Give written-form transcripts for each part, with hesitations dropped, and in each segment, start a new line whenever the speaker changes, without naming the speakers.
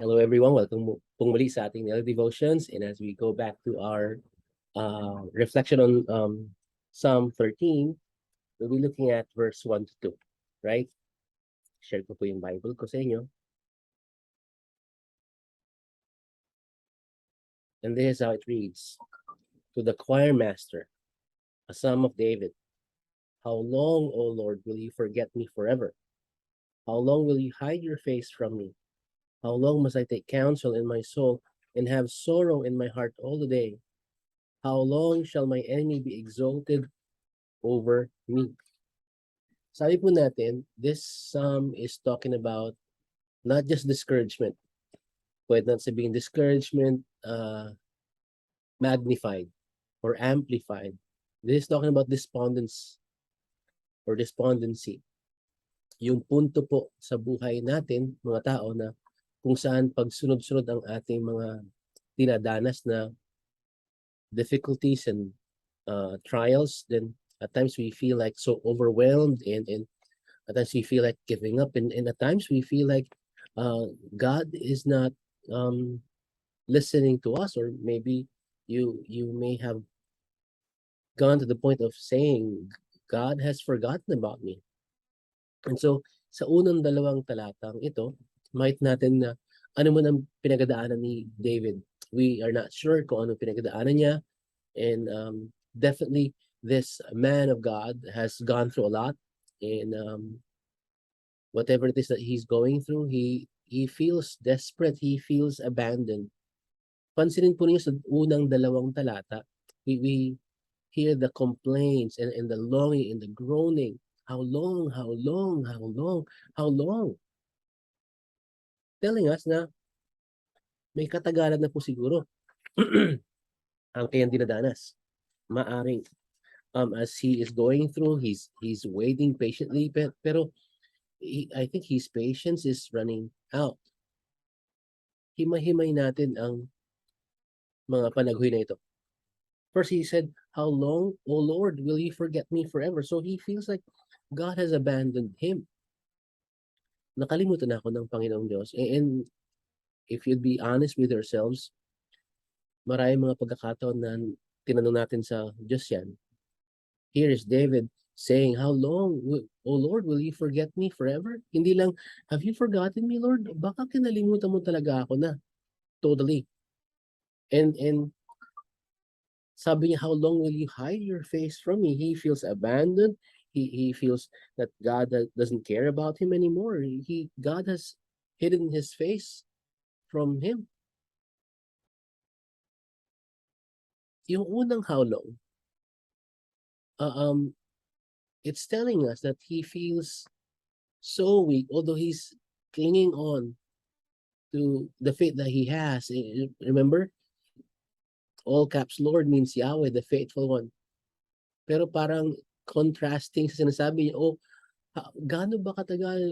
Hello everyone, welcome pong muli sa ating daily devotions, and as we go back to our reflection on Psalm 13, we'll be looking at verse 1 to 2, right? Share ko po yung Bible ko sa inyo. And this is how it reads. To the choir master, a psalm of David. How long, O Lord, will you forget me forever? How long will you hide your face from me? How long must I take counsel in my soul and have sorrow in my heart all the day? How long shall my enemy be exalted over me? Sabi po natin, this psalm is talking about not just discouragement. Pwede natin sabihin discouragement magnified or amplified. This is talking about despondence or despondency. Yung punto po sa buhay natin, mga tao, na kung saan pagsunod-sunod ang ating mga dinadanas na difficulties and trials, then at times we feel like so overwhelmed, and at times we feel like giving up, and at times we feel like God is not listening to us, or maybe you may have gone to the point of saying God has forgotten about me. And so sa unang dalawang talatang ito, might natin na ano man ang pinagdaanan ni David. We are not sure kung ano pinagdaanan niya, and definitely this man of God has gone through a lot, and whatever it is that he's going through, he feels desperate, he feels abandoned. Pansinin po niyo sa unang dalawang talata, we hear the complaints and the longing and the groaning. How long, how long, how long, how long? Telling us na may katagalan na po siguro ang kanyang dinadanas. Maaring as he is going through, he's waiting patiently, pero I think his patience is running out. Himay-himay natin ang mga panaghoy na ito. First, he said, how long, O Lord, will you forget me forever? So he feels like God has abandoned him. Nakalimutan na ako ng Panginoong Diyos. And if you'd be honest with yourselves, maraming mga pagkakataon na tinanong natin sa Diyos yan. Here is David saying, how long, O Lord, will you forget me forever? Hindi lang, have you forgotten me, Lord? Baka kinalimutan mo talaga ako na. Totally. And sabi niya, how long will you hide your face from me? He feels abandoned. He feels that God doesn't care about him anymore. God has hidden his face from him. Yung unang how long, it's telling us that he feels so weak, although he's clinging on to the faith that he has. Remember, all caps Lord means Yahweh, the faithful one. Pero parang contrasting sa sinasabi niya, gaano ba katagal,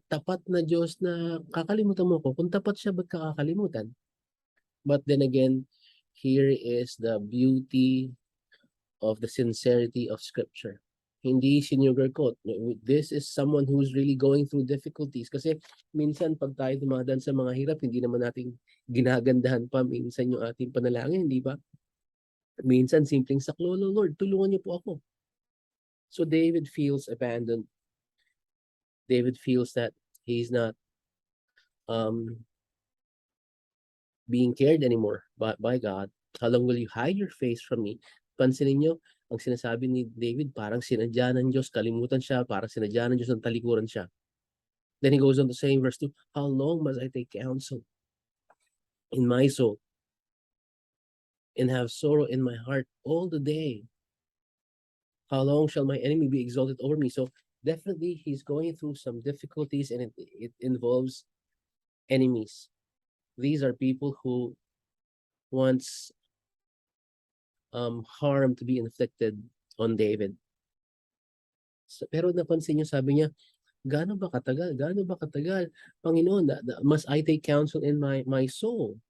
tapat na Diyos na kakalimutan mo ko? Kung tapat siya, ba't kakalimutan? But then again, here is the beauty of the sincerity of Scripture. Hindi sinugarcoat. This is someone who's really going through difficulties. Kasi minsan pag tayo dumadaan sa mga hirap, hindi naman natin ginagandahan pa minsan yung ating panalangin, di ba? Minsan simpleng saklolo, Lord, tulungan niyo po ako. So David feels abandoned. David feels that he's not being cared anymore by God. How long will you hide your face from me? Pansinin niyo, ang sinasabi ni David, parang sinadya ng Diyos, kalimutan siya, parang sinadya ng Diyos, ng talikuran siya. Then he goes on to say in verse 2, how long must I take counsel in my soul and have sorrow in my heart all the day? How long shall my enemy be exalted over me? So definitely he's going through some difficulties, and it involves enemies. These are people who wants harm to be inflicted on David. So, pero napansin niyo, sabi niya, gaano ba katagal? Gaano ba katagal? Panginoon, must I take counsel in my soul?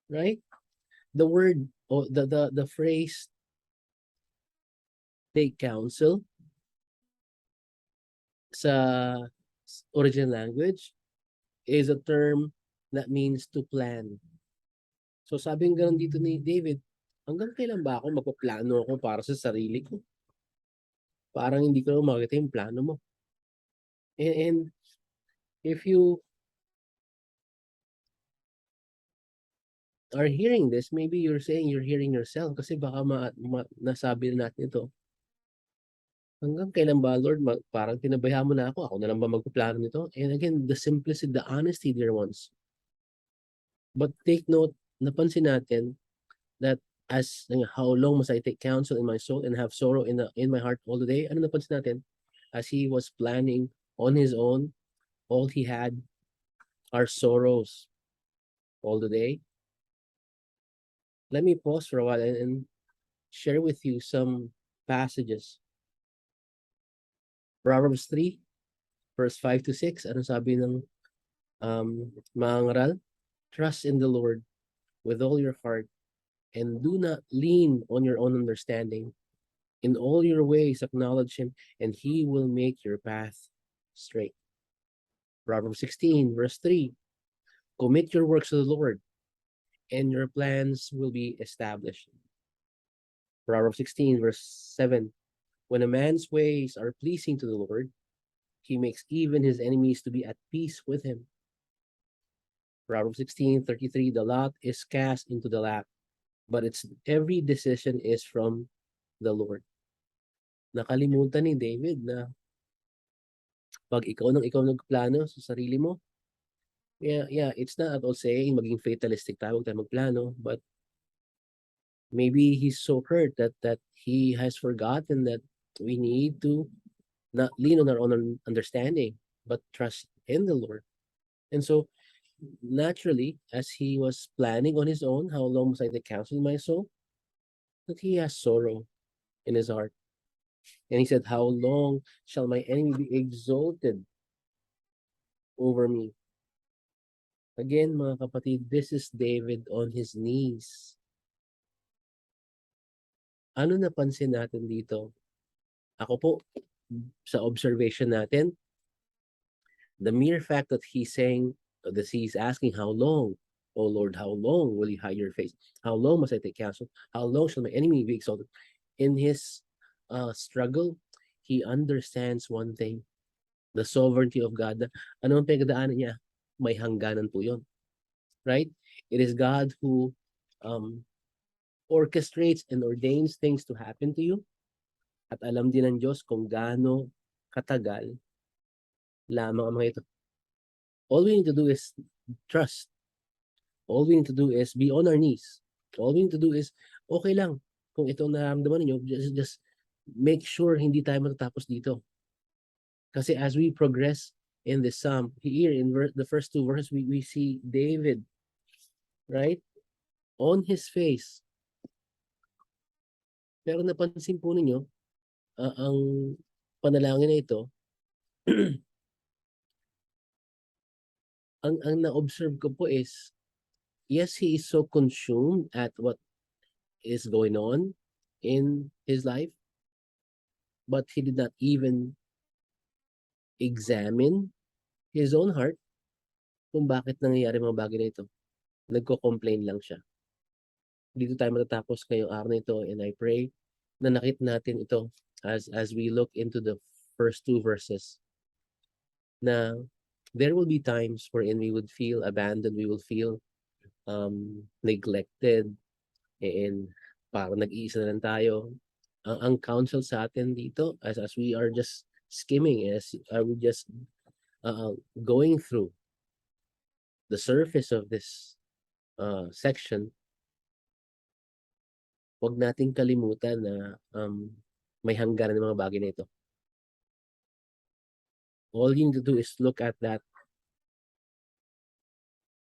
Right? The word, or the phrase take counsel sa original language is a term That means to plan. So sabi ng ganun dito ni David, hanggang kailan ba ako magpaplano ako para sa sarili ko? Parang hindi ko na makita yung plano mo. And if you are hearing this, maybe you're saying you're hearing yourself kasi baka nasabi na natin ito. Hanggang kailan ba, Lord, parang tinabayaan mo na ako na lang ba magpaplano nito? And again, the simplicity, the honesty, dear ones. But take note, napansin natin that as how long must I take counsel in my soul and have sorrow in my heart all the day? Ano napansin natin? As he was planning on his own, all he had are sorrows all the day. Let me pause for a while and share with you some passages. Proverbs 3, verse 5 to 6. Ano sabi ng mga ngaral? Trust in the Lord with all your heart and do not lean on your own understanding. In all your ways acknowledge him and he will make your path straight. Proverbs 16, verse 3. Commit your works to the Lord and your plans will be established. Proverbs 16, verse 7. When a man's ways are pleasing to the Lord, he makes even his enemies to be at peace with him. Proverbs 16:33, the lot is cast into the lap, but its every decision is from the Lord. Nakalimutan ni David na pag ikaw nagplano sa sarili mo, yeah, it's not at all saying maging fatalistic tayo, huwag tayo magplano, but maybe he's so hurt that he has forgotten that we need to not lean on our own understanding, but trust in the Lord. And so, naturally, as he was planning on his own, how long must I take counsel in my soul? That he has sorrow in his heart. And he said, how long shall my enemy be exalted over me? Again, mga kapatid, this is David on his knees. Ano napansin natin dito? Ako po, sa observation natin, the mere fact that he's saying, that he's asking, how long, oh Lord, how long will you hide your face? How long must I take counsel? How long shall my enemy be exalted? In his struggle, he understands one thing, the sovereignty of God. Ano ang pinagdaanan niya? May hangganan po yun. Right? It is God who orchestrates and ordains things to happen to you. At alam din ng Diyos kung gaano katagal lamang ang mga ito. All we need to do is trust. All we need to do is be on our knees. All we need to do is, okay lang, kung itong nararamdaman niyo, just make sure hindi tayo matatapos dito. Kasi as we progress in this psalm, here in the first two verses, we see David, right? On his face. Pero napansin po ninyo, ang panalangin na ito, ang na-observe ko po is, yes, he is so consumed at what is going on in his life, but he did not even examine his own heart kung bakit nangyayari mga bagay na ito. Nagko-complain lang siya. Dito tayo matatapos ngayong araw na ito, and I pray na nakita natin ito as we look into the first two verses, na there will be times wherein we would feel abandoned, we will feel neglected, and parang nag-iisa na lang tayo. Ang counsel sa atin dito, as we are just skimming, as are we just going through the surface of this section, huwag nating kalimutan na may hangganan ng mga bagay na ito. All you need to do is look at that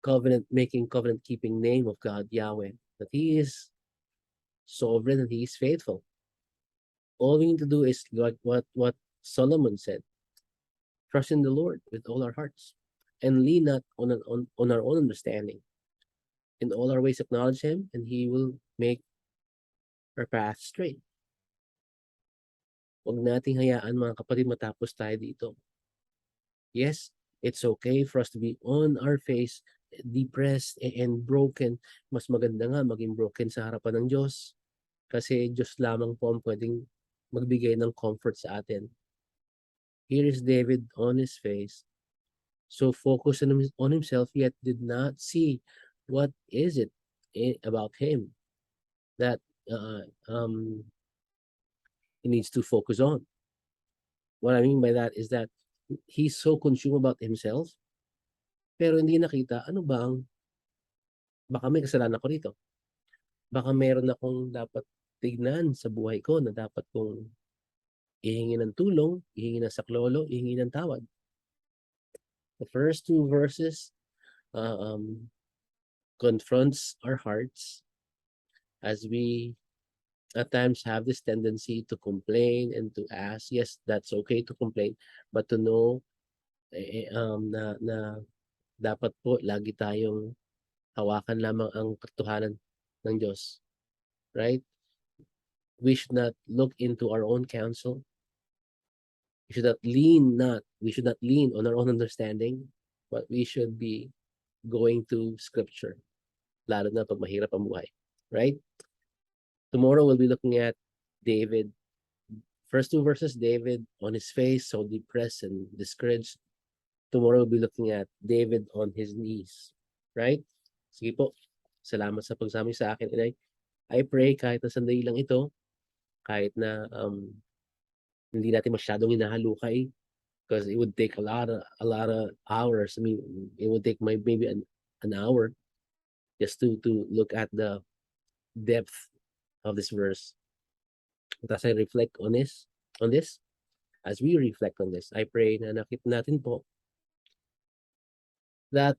covenant-making, covenant-keeping name of God, Yahweh, that He is sovereign and He is faithful. All we need to do is like what Solomon said, trust in the Lord with all our hearts and lean not on our own understanding. In all our ways acknowledge Him and He will make our path straight. Huwag nating hayaan mga kapatid matapos tayo dito. Yes, it's okay for us to be on our face depressed and broken, mas maganda nga maging broken sa harapan ng Diyos. Kasi Diyos lamang po ang pwedeng magbigay ng comfort sa atin. Here is David on his face, so focused on himself, yet did not see what is it about him that he needs to focus on. What I mean by that is that he's so consumed about himself, pero hindi nakita ano baka may kasalanan ko rito. Baka meron akong dapat tignan sa buhay ko na dapat kong ihingi ng tulong, ihingi ng saklolo, ihingi ng tawad. The first two verses confronts our hearts as we at times have this tendency to complain and to ask. Yes, that's okay to complain, but to know na dapat po lagi tayong hawakan lamang ang katotohanan ng Diyos. Right? We should not look into our own counsel. We should not lean on our own understanding, but we should be going to Scripture, lalo na pag mahirap ang buhay. Right? Tomorrow we'll be looking at David. First two verses, David on his face, so depressed and discouraged. Tomorrow we'll be looking at David on his knees. Right? Sige po. Salamat sa pagsama sa akin. And I pray kahit na sandali lang ito, kahit na hindi natin masyadong hinahalukay, because it would take a lot of hours. I mean, it would take maybe an hour just to look at the depth of this verse. But as I reflect on this, as we reflect on this, I pray na nakita natin po that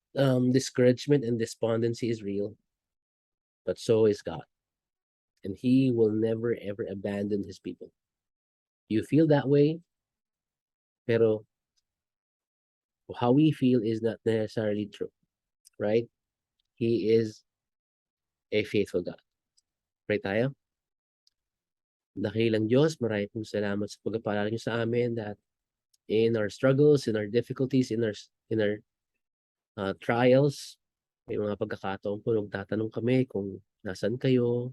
discouragement and despondency is real, but so is God. And He will never ever abandon His people. You feel that way, pero how we feel is not necessarily true, right? He is a faithful God. Pray tayo. Dakilang Diyos, marami pong salamat sa pagpapalala niyo sa amin that in our struggles, in our difficulties, in our trials, may mga pagkakataon po nagtatanong kami kung nasan kayo,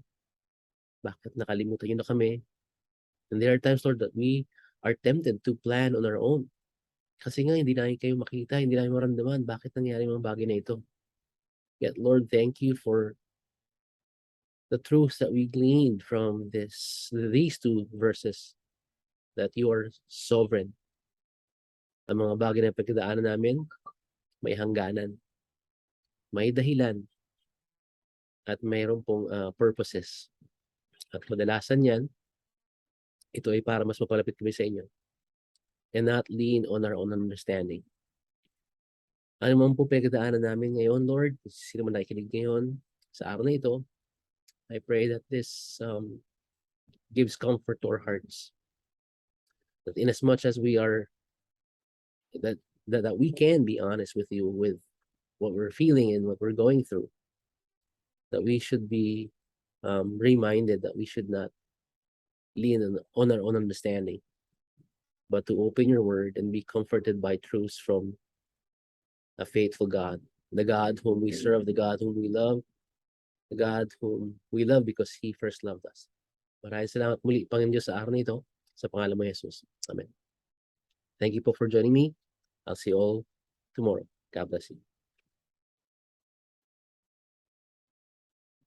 bakit nakalimutan niyo na kami. And there are times, Lord, that we are tempted to plan on our own. Kasi nga, hindi namin kayo makita, hindi namin maramdaman bakit nangyari mga bagay na ito. Yet, Lord, thank you for the truths that we gleaned from these two verses, that you are sovereign. Ang mga bagay na pagkadaanan namin, may hangganan, may dahilan, at mayroon pong purposes. At kadalasan yan, ito ay para mas mapalapit kami sa inyo and not lean on our own understanding. Ano man po pagkadaanan namin ngayon, Lord, sino man nakikinig ngayon sa araw na ito, I pray that this gives comfort to our hearts. That in as much as we are, that we can be honest with you with what we're feeling and what we're going through, that we should be reminded that we should not lean on our own understanding, but to open your word and be comforted by truths from a faithful God, the God whom we serve, the God whom we love, the God whom we love because He first loved us. Maraming salamat muli, Panginoon Diyos, sa araw na ito, sa pangalan mo, Jesus. Amen. Thank you po for joining me. I'll see you all tomorrow. God bless you.